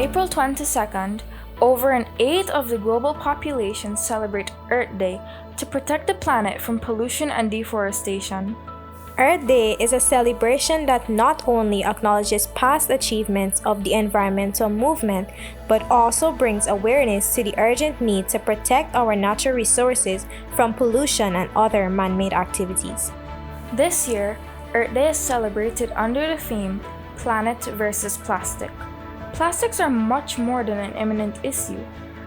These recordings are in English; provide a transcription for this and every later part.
April 22nd, over an eighth of the global population celebrate Earth Day to protect the planet from pollution and deforestation. Earth Day is a celebration that not only acknowledges past achievements of the environmental movement, but also brings awareness to the urgent need to protect our natural resources from pollution and other man-made activities. This year, Earth Day is celebrated under the theme Planet versus Plastic. Plastics are much more than an imminent issue.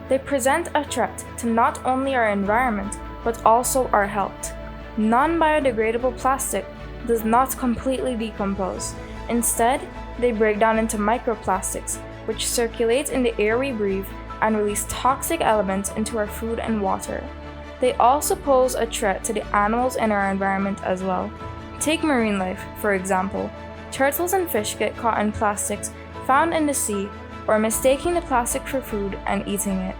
They present a threat to not only our environment, but also our health. Non-biodegradable plastic does not completely decompose. Instead, they break down into microplastics, which circulate in the air we breathe and release toxic elements into our food and water. They also pose a threat to the animals in our environment as well. Take marine life, for example. Turtles and fish get caught in plastics found in the sea or mistaking the plastic for food and eating it.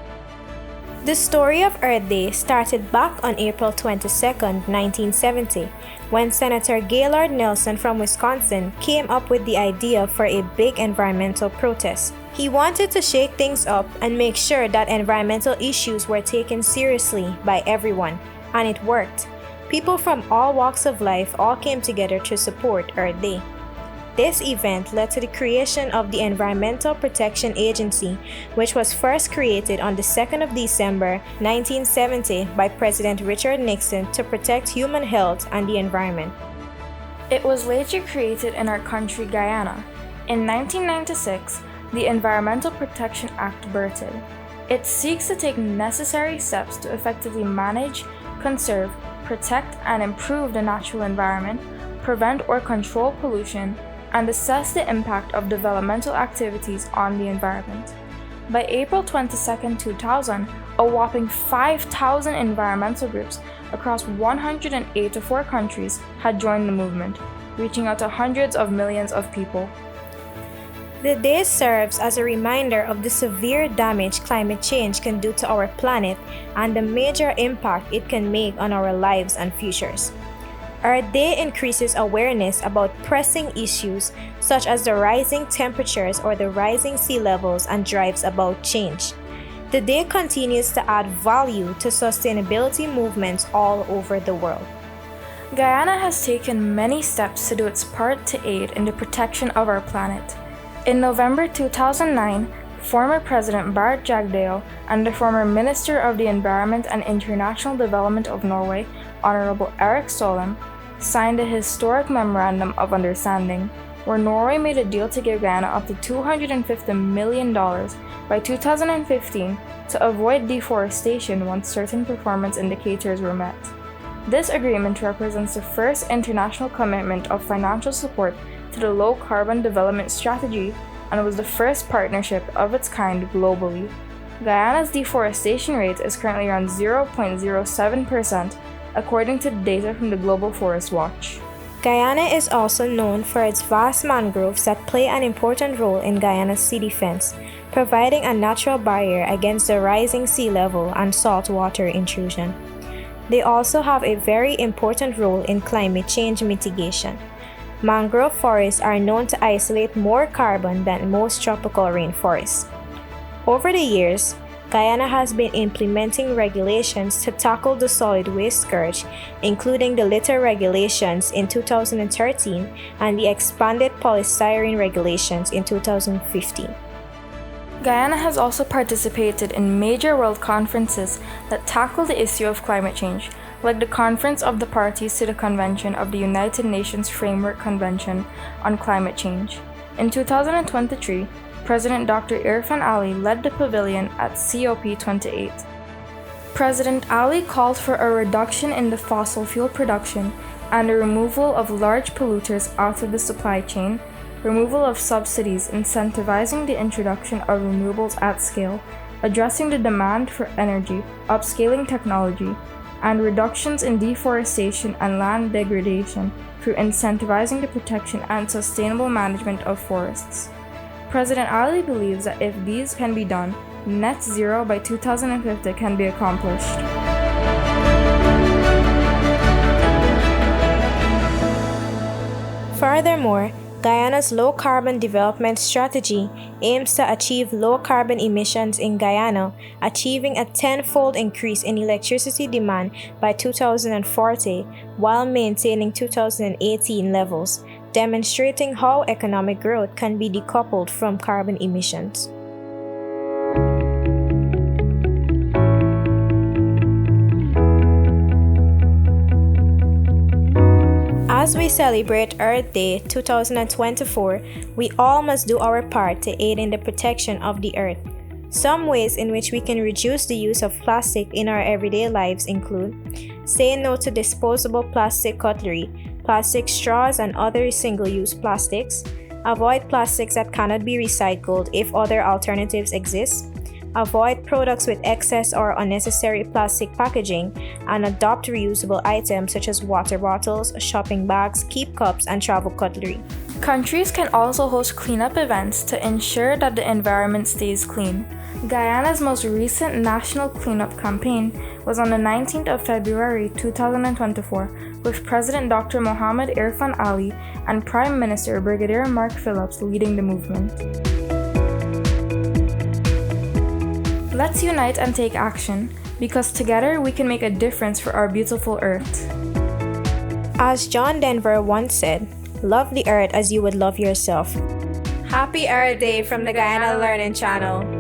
The story of Earth Day started back on April 22, 1970, when Senator Gaylord Nelson from Wisconsin came up with the idea for a big environmental protest. He wanted to shake things up and make sure that environmental issues were taken seriously by everyone, and it worked. People from all walks of life all came together to support Earth Day. This event led to the creation of the Environmental Protection Agency, which was first created on the 2nd of December 1970 by President Richard Nixon to protect human health and the environment. It was later created in our country, Guyana. In 1996, the Environmental Protection Act birthed. It seeks to take necessary steps to effectively manage, conserve, protect, and improve the natural environment, prevent or control pollution, and assess the impact of developmental activities on the environment. By April 22, 2000, a whopping 5,000 environmental groups across 184 countries had joined the movement, reaching out to hundreds of millions of people. The day serves as a reminder of the severe damage climate change can do to our planet and the major impact it can make on our lives and futures. Earth Day increases awareness about pressing issues such as the rising temperatures or the rising sea levels and drives about change. The day continues to add value to sustainability movements all over the world. Guyana has taken many steps to do its part to aid in the protection of our planet. In November 2009, former President Bart Jagdale and the former Minister of the Environment and International Development of Norway, Honorable Erik Solheim, signed a historic Memorandum of Understanding, where Norway made a deal to give Guyana up to $250 million by 2015 to avoid deforestation once certain performance indicators were met. This agreement represents the first international commitment of financial support to the low-carbon development strategy and was the first partnership of its kind globally. Guyana's deforestation rate is currently around 0.07%, according to data from the Global Forest Watch. Guyana is also known for its vast mangroves that play an important role in Guyana's sea defense, providing a natural barrier against the rising sea level and saltwater intrusion. They also have a very important role in climate change mitigation. Mangrove forests are known to isolate more carbon than most tropical rainforests. Over the years, Guyana has been implementing regulations to tackle the solid waste scourge, including the litter regulations in 2013 and the expanded polystyrene regulations in 2015. Guyana has also participated in major world conferences that tackle the issue of climate change, like the Conference of the Parties to the Convention of the United Nations Framework Convention on Climate Change. In 2023, President Dr. Irfan Ali led the pavilion at COP28. President Ali called for a reduction in the fossil fuel production and the removal of large polluters out of the supply chain, removal of subsidies incentivizing the introduction of renewables at scale, addressing the demand for energy, upscaling technology, and reductions in deforestation and land degradation through incentivizing the protection and sustainable management of forests. President Ali believes that if these can be done, net zero by 2050 can be accomplished. Furthermore, Guyana's low-carbon development strategy aims to achieve low-carbon emissions in Guyana, achieving a tenfold increase in electricity demand by 2040 while maintaining 2018 levels, demonstrating how economic growth can be decoupled from carbon emissions. As we celebrate Earth Day 2024, we all must do our part to aid in the protection of the Earth. Some ways in which we can reduce the use of plastic in our everyday lives include say no to disposable plastic cutlery, plastic straws and other single-use plastics, avoid plastics that cannot be recycled if other alternatives exist, avoid products with excess or unnecessary plastic packaging, and adopt reusable items such as water bottles, shopping bags, keep cups, and travel cutlery. Countries can also host cleanup events to ensure that the environment stays clean. Guyana's most recent national cleanup campaign was on the 19th of February 2024 with President Dr. Mohamed Irfan Ali and Prime Minister Brigadier Mark Phillips leading the movement. Let's unite and take action, because together we can make a difference for our beautiful Earth. As John Denver once said, "Love the Earth as you would love yourself." Happy Earth Day from the Guyana Learning Channel.